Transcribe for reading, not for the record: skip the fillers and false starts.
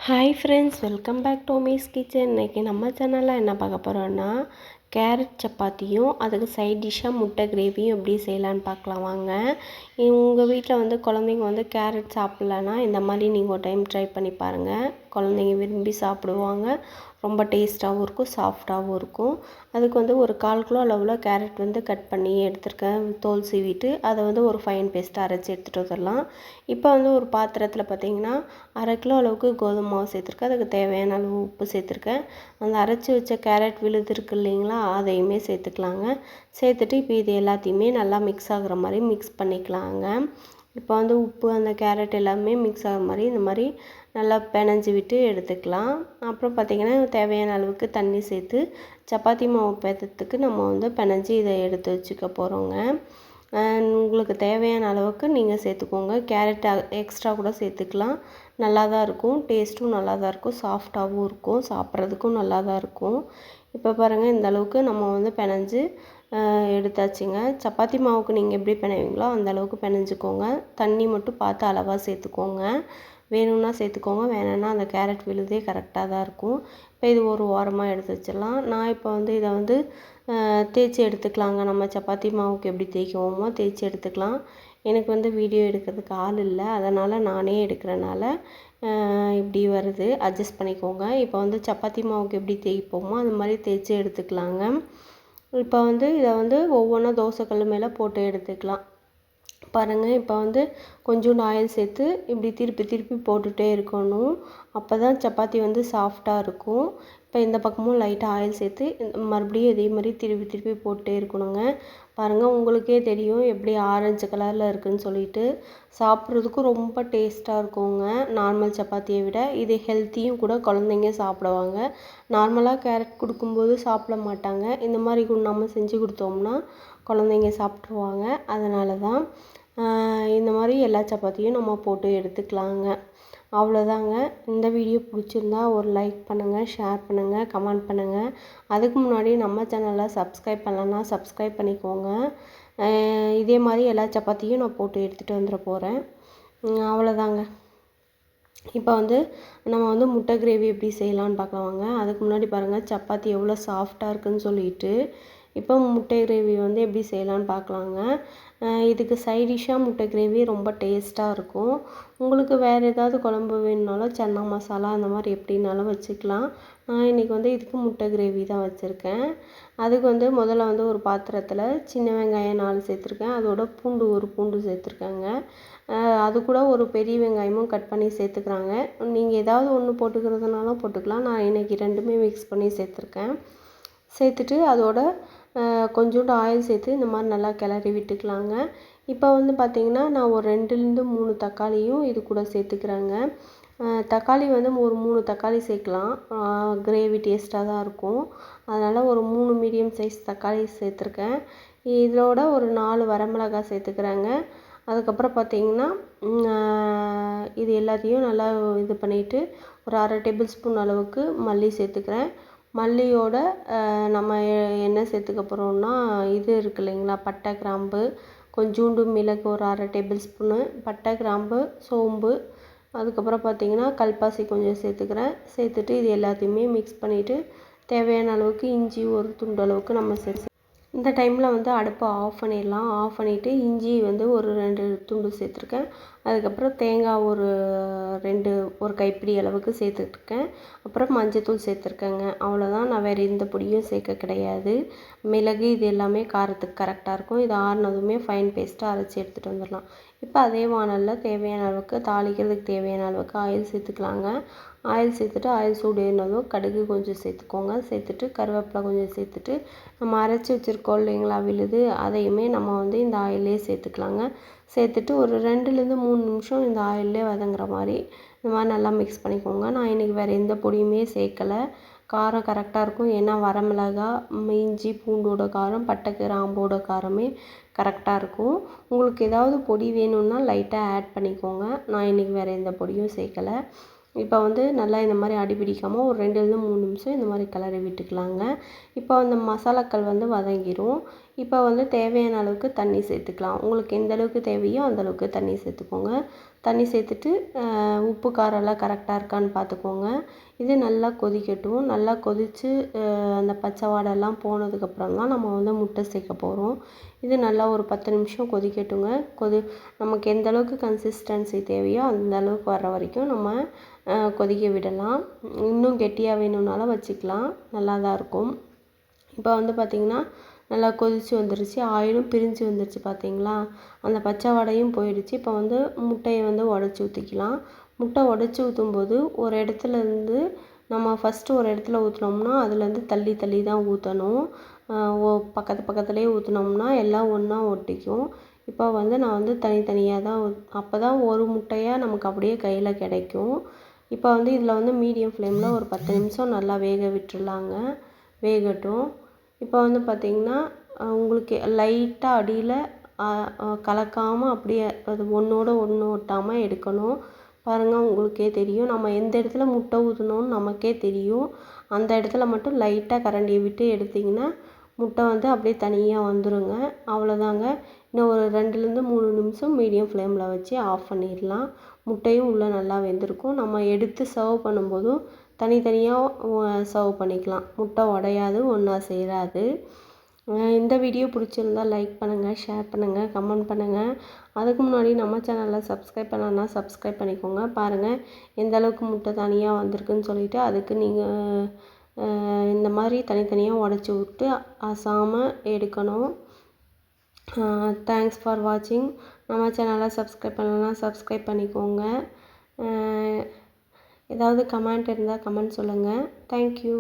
Hi friends, welcome back to மீஸ் kitchen. இன்றைக்கி நம்ம சேனலில் என்ன பார்க்க போகிறோன்னா கேரட் சப்பாத்தியும் அதுக்கு சைட் டிஷ்ஷாக முட்டை கிரேவியும் எப்படி செய்யலான்னு பார்க்கலாம் வாங்க. உங்கள் வீட்டில் குழந்தைங்க கேரட் சாப்பிட்லன்னா இந்த மாதிரி நீங்கள் ஒரு டைம் ட்ரை பண்ணி பாருங்கள். குழந்தைங்க விரும்பி சாப்பிடுவாங்க. ரொம்ப டேஸ்ட்டாகவும் இருக்கும், சாஃப்டாகவும் இருக்கும். அதுக்கு ஒரு 1/4 கிலோ அளவில் கேரட் கட் பண்ணி எடுத்துருக்கேன். தோல் சீவிட்டு அதை ஒரு ஃபைன் பேஸ்ட்டாக அரைச்சி எடுத்துகிட்டு வந்துடலாம். இப்போ ஒரு பாத்திரத்தில் பார்த்திங்கன்னா 1/2 கிலோ அளவுக்கு கோதுமை மாவு சேர்த்துருக்கேன். அதுக்கு தேவையான அளவு உப்பு சேர்த்துருக்கேன். அந்த அரைச்சி வச்ச கேரட் விழுது இருக்குது இல்லைங்களா, அதையுமே சேர்த்துக்கலாங்க. சேர்த்துட்டு இப்போ இது எல்லாத்தையுமே நல்லா மிக்ஸ் ஆகுற மாதிரி மிக்ஸ் பண்ணிக்கலாங்க. இப்போ உப்பு அந்த கேரட் எல்லாமே மிக்ஸ் ஆகிற மாதிரி இந்த மாதிரி நல்லா பிணைஞ்சி விட்டு எடுத்துக்கலாம். அப்புறம் பார்த்திங்கன்னா தேவையான அளவுக்கு தண்ணி சேர்த்து சப்பாத்தி மாவு பேத்துறதுக்கு நம்ம பிணைஞ்சி இதை எடுத்து வச்சுக்க போகிறோங்க. உங்களுக்கு தேவையான அளவுக்கு நீங்கள் சேர்த்துக்கோங்க. கேரட் எக்ஸ்ட்ரா கூட சேர்த்துக்கலாம். நல்லா தான் இருக்கும், டேஸ்ட்டும் நல்லா தான் இருக்கும், சாஃப்டாகவும் இருக்கும், சாப்பிட்றதுக்கும் நல்லா தான் இருக்கும். இப்போ பாருங்கள், இந்த அளவுக்கு நம்ம பிணைஞ்சு எடுத்தாச்சுங்க. சப்பாத்தி மாவுக்கு நீங்கள் எப்படி பிணைவீங்களோ அந்த அளவுக்கு பிணைஞ்சிக்கோங்க. தண்ணி மட்டும் பார்த்து அளவாக சேர்த்துக்கோங்க. வேணும்னா சேர்த்துக்கோங்க, வேணும்னா அந்த கேரட் விழுதே கரெக்டாக தான் இருக்கும். இப்போ இது ஒரு ஓரமாக எடுத்து வச்சிடலாம். நான் இப்போ இதை தேய்ச்சி எடுத்துக்கலாங்க. நம்ம சப்பாத்தி மாவுக்கு எப்படி தேய்க்குவோமோ தேய்ச்சி எடுத்துக்கலாம். எனக்கு வீடியோ எடுக்கிறதுக்கு ஆள் இல்லை, அதனால் நானே எடுக்கிறனால இப்படி வருது, அட்ஜஸ்ட் பண்ணிக்கோங்க. இப்போ சப்பாத்தி மாவுக்கு எப்படி தேய்ப்போமோ அது மாதிரி தேய்ச்சி எடுத்துக்கலாங்க. இப்போ இதை ஒவ்வொன்றா தோசைக்கல் மேலே போட்டு எடுத்துக்கலாம். பாருங்கள், இப்போ கொஞ்சோண்டு ஆயில் சேர்த்து இப்படி திருப்பி திருப்பி போட்டுகிட்டே இருக்கணும். அப்போ தான் சப்பாத்தி சாஃப்டாக இருக்கும். இப்போ இந்த பக்கமும் லைட்டாக ஆயில் சேர்த்து மறுபடியும் இதே மாதிரி திருப்பி திருப்பி போட்டுகிட்டே இருக்கணுங்க. பாருங்கள், உங்களுக்கே தெரியும் எப்படி ஆரஞ்சு கலரில் இருக்குதுன்னு சொல்லிட்டு. சாப்பிட்றதுக்கும் ரொம்ப டேஸ்ட்டாக இருக்குங்க நார்மல் சப்பாத்தியை விட. இது ஹெல்த்தியும் கூட, குழந்தைங்க சாப்பிடுவாங்க. நார்மலாக கேரட் கொடுக்கும்போது சாப்பிட மாட்டாங்க. இந்த மாதிரி நம்ம செஞ்சு கொடுத்தோம்னா குழந்தைங்க சாப்பிட்ருவாங்க. அதனால தான் இந்த மாதிரி எல்லா சப்பாத்தியும் நம்ம போட்டு எடுத்துக்கலாங்க. அவ்வளோதாங்க. இந்த வீடியோ பிடிச்சிருந்தா ஒரு லைக் பண்ணுங்கள், ஷேர் பண்ணுங்கள், கமெண்ட் பண்ணுங்கள். அதுக்கு முன்னாடி நம்ம சேனலை சப்ஸ்கிரைப் பண்ணலன்னா சப்ஸ்கிரைப் பண்ணிக்கோங்க. இதே மாதிரி எல்லா சப்பாத்தியும் நான் போட்டு எடுத்துகிட்டு வந்துட போகிறேன். அவ்வளோதாங்க. இப்போ நம்ம முட்டை கிரேவி எப்படி செய்யலான்னு பார்க்கலாம் வாங்க. அதுக்கு முன்னாடி பாருங்கள், சப்பாத்தி எவ்வளோ சாஃப்டாக இருக்குதுன்னு சொல்லிட்டு. இப்போ முட்டை கிரேவி எப்படி செய்யலான்னு பார்க்கலாங்க. இதுக்கு சைடிஷ்ஷாக முட்டை கிரேவி ரொம்ப டேஸ்ட்டாக இருக்கும். உங்களுக்கு வேறு ஏதாவது குழம்பு வேணுனாலும் சன்னா மசாலா அந்த மாதிரி எப்படின்னாலும் வச்சுக்கலாம். நான் இன்றைக்கி இதுக்கு முட்டை கிரேவி தான் வச்சுருக்கேன். அதுக்கு முதல்ல ஒரு பாத்திரத்தில் சின்ன வெங்காயம் 4 சேர்த்துருக்கேன். அதோட பூண்டு 1 பூண்டு சேர்த்துருக்கேங்க. அது கூட ஒரு பெரிய வெங்காயமும் கட் பண்ணி சேர்த்துக்கிறாங்க. நீங்கள் ஏதாவது ஒன்று போட்டுக்கிறதுனாலும் போட்டுக்கலாம். நான் இன்றைக்கி 2மே மிக்ஸ் பண்ணி சேர்த்துருக்கேன். சேர்த்துட்டு அதோட கொஞ்சோண்டு ஆயில் சேர்த்து இந்த மாதிரி நல்லா கிளறி விட்டுக்கலாங்க. இப்போ பார்த்திங்கன்னா நான் ஒரு 2லேருந்து 3 தக்காளியும் இது கூட சேர்த்துக்கிறேங்க. தக்காளி ஒரு 3 தக்காளி சேர்க்கலாம். கிரேவி டேஸ்ட்டாக தான் இருக்கும். அதனால் ஒரு 3 மீடியம் சைஸ் தக்காளி சேர்த்துருக்கேன். இதோட ஒரு 4 வரமிளகாய் சேர்த்துக்கிறேங்க. அதுக்கப்புறம் பார்த்திங்கன்னா இது எல்லாத்தையும் நல்லா இது பண்ணிவிட்டு ஒரு 1/2 டேபிள் ஸ்பூன் அளவுக்கு மல்லி சேர்த்துக்கிறேன். மல்லியோட நம்ம என்ன சேர்த்துக்க போகிறோம்னா இது இருக்குது இல்லைங்களா, பட்டை கிராம்பு, கொஞ்சோண்டு மிளகு ஒரு 1/2 டேபிள் ஸ்பூனு, பட்டை கிராம்பு, சோம்பு, அதுக்கப்புறம் பார்த்திங்கன்னா கல்பாசி கொஞ்சம் சேர்த்துக்கிறேன். சேர்த்துட்டு இது எல்லாத்தையுமே மிக்ஸ் பண்ணிவிட்டு தேவையான அளவுக்கு இஞ்சி ஒரு துண்டு அளவுக்கு நம்ம சேர்த்து இந்த டைமில் அடுப்பை ஆஃப் பண்ணிடலாம். ஆஃப் பண்ணிவிட்டு இஞ்சி ஒரு 2 துண்டு சேர்த்துருக்கேன். அதுக்கப்புறம் தேங்காய் ஒரு கைப்பிடி அளவுக்கு சேர்த்துட்ருக்கேன். அப்புறம் மஞ்சத்தூள் சேர்த்துருக்கேங்க. அவ்வளோதான். நான் வேறு எந்த பொடியும் சேர்க்க கிடையாது. மிளகு இது எல்லாமே காரத்துக்கு கரெக்டாக இருக்கும். இது ஆறுனதுமே ஃபைன் பேஸ்ட்டாக அரைச்சி எடுத்துகிட்டு வந்துடலாம். இப்போ அதே வானலில் தேவையான அளவுக்கு தாளிக்கிறதுக்கு தேவையான அளவுக்கு ஆயில் சேர்த்துக்கலாங்க. ஆயில் சேர்த்துட்டு ஆயில் சூடு ஏறினதும் கடுகு கொஞ்சம் சேர்த்துக்கோங்க. சேர்த்துட்டு கருவேப்பிலை கொஞ்சம் சேர்த்துட்டு நம்ம அரைச்சி வச்சுருக்கோம் இல்லைங்களா விழுது, அதையுமே நம்ம இந்த ஆயிலே சேர்த்துக்கலாங்க. சேர்த்துட்டு ஒரு 2லேருந்து 3 நிமிஷம் இந்த ஆயிலே வதங்குற மாதிரி இந்த மாதிரி நல்லா மிக்ஸ் பண்ணிக்கோங்க. நான் இன்றைக்கி வேறு எந்த பொடியுமே சேர்க்கலை. காரம் கரெக்டாக இருக்கும். ஏன்னா வரமிளகா, இஞ்சி பூண்டோட காரம், பட்டை கிராம்போட காரமே கரெக்டாக இருக்கும். உங்களுக்கு ஏதாவது பொடி வேணும்னா லைட்டாக ஆட் பண்ணிக்கோங்க. நான் இன்றைக்கி வேறு எந்த பொடியும் சேர்க்கலை. இப்போ நல்லா இந்த மாதிரி அடி பிடிக்காமல் ஒரு 2லேருந்து 3 நிமிஷம் இந்த மாதிரி கிளறி விட்டுக்கலாங்க. இப்போ அந்த மசாலாக்கள் வதங்கிடும். இப்போ வந்து தேவையான அளவுக்கு தண்ணி சேர்த்துக்கலாம். உங்களுக்கு எந்த அளவுக்கு தேவையோ அந்த அளவுக்கு தண்ணி சேர்த்துக்கோங்க. தண்ணி சேர்த்துட்டு உப்பு காரம்லாம் கரெக்டாக இருக்கான்னு பார்த்துக்கோங்க. இது நல்லா கொதிக்கட்டும். நல்லா கொதித்து அந்த பச்சை வாடைலாம் போனதுக்கப்புறம் தான் நம்ம வந்து முட்டை சேர்க்க போகிறோம். இது நல்லா ஒரு 10 நிமிஷம் கொதிக்கட்டுங்க. நமக்கு எந்த அளவுக்கு கன்சிஸ்டன்சி தேவையோ அந்த அளவுக்கு வர்ற வரைக்கும் நம்ம கொதிக்க விடலாம். இன்னும் கெட்டியாக வேணும்னாலும் வச்சுக்கலாம். நல்லா தான் இருக்கும். இப்போ வந்து பார்த்திங்கன்னா நல்லா கொதித்து வந்துருச்சு. ஆயிலும் பிரிஞ்சு வந்துருச்சு பார்த்தீங்களா? அந்த பச்சை வாடையும் போயிடுச்சு. இப்போ வந்து முட்டையை வந்து உடச்சி ஊற்றிக்கலாம். முட்டை உடச்சி ஊற்றும்போது ஒரு இடத்துலேருந்து நம்ம ஃபஸ்ட்டு ஒரு இடத்துல ஊற்றினோம்னா அதுலேருந்து தள்ளி தள்ளி தான் ஊற்றணும். பக்கத்துலேயே ஊற்றினோம்னா எல்லாம் ஒன்றா ஒட்டிக்கும். இப்போ வந்து நான் வந்து தனித்தனியாக தான் அப்போ தான் ஒரு முட்டையாக நமக்கு அப்படியே கையில் கிடைக்கும். இப்போ வந்து இதில் வந்து மீடியம் ஃப்ளேமில் ஒரு 10 நிமிஷம் நல்லா வேக விட்டுருலாங்க. வேகட்டும். இப்போ வந்து பார்த்திங்கன்னா உங்களுக்கு லைட்டாக அடியில் கலக்காமல் அப்படியே அது ஒன்றோட ஒன்று ஒட்டாமல் எடுக்கணும். பாருங்கள், உங்களுக்கே தெரியும். நம்ம எந்த இடத்துல முட்டை ஊற்றணும்னு நமக்கே தெரியும். அந்த இடத்துல மட்டும் லைட்டாக கரண்டியை விட்டு எடுத்திங்கன்னா முட்டை வந்து அப்படியே தனியாக வந்துடுங்க. அவ்வளோதாங்க. இன்னும் ஒரு 2லேருந்து 3 நிமிஷம் மீடியம் ஃப்ளேமில் வச்சு ஆஃப் பண்ணிடலாம். முட்டையும் உள்ளே நல்லா வெந்திருக்கும். நம்ம எடுத்து சர்வ் பண்ணும்போதும் தனித்தனியாக சர்வ் பண்ணிக்கலாம். முட்டை உடையாது, ஒன்றா சேராது. இந்த வீடியோ பிடிச்சிருந்தா லைக் பண்ணுங்கள், ஷேர் பண்ணுங்கள், கமெண்ட் பண்ணுங்கள். அதுக்கு முன்னாடி நம்ம சேனலில் சப்ஸ்கிரைப் பண்ணலன்னா சப்ஸ்கிரைப் பண்ணிக்கோங்க. பாருங்கள் எந்த அளவுக்கு முட்டை தனியாக வந்திருக்குன்னு சொல்லிவிட்டு அதுக்கு நீங்கள் இந்த மாதிரி தனித்தனியாக உடச்சி விட்டு அசாமல் எடுக்கணும். தேங்க்ஸ் ஃபார் வாட்சிங். நம்ம சேனலை சப்ஸ்கிரைப் பண்ணலன்னா சப்ஸ்கிரைப் பண்ணிக்கோங்க. ஏதாவது கமெண்ட் இருந்தால் கமெண்ட் சொல்லுங்கள். தேங்க்யூ.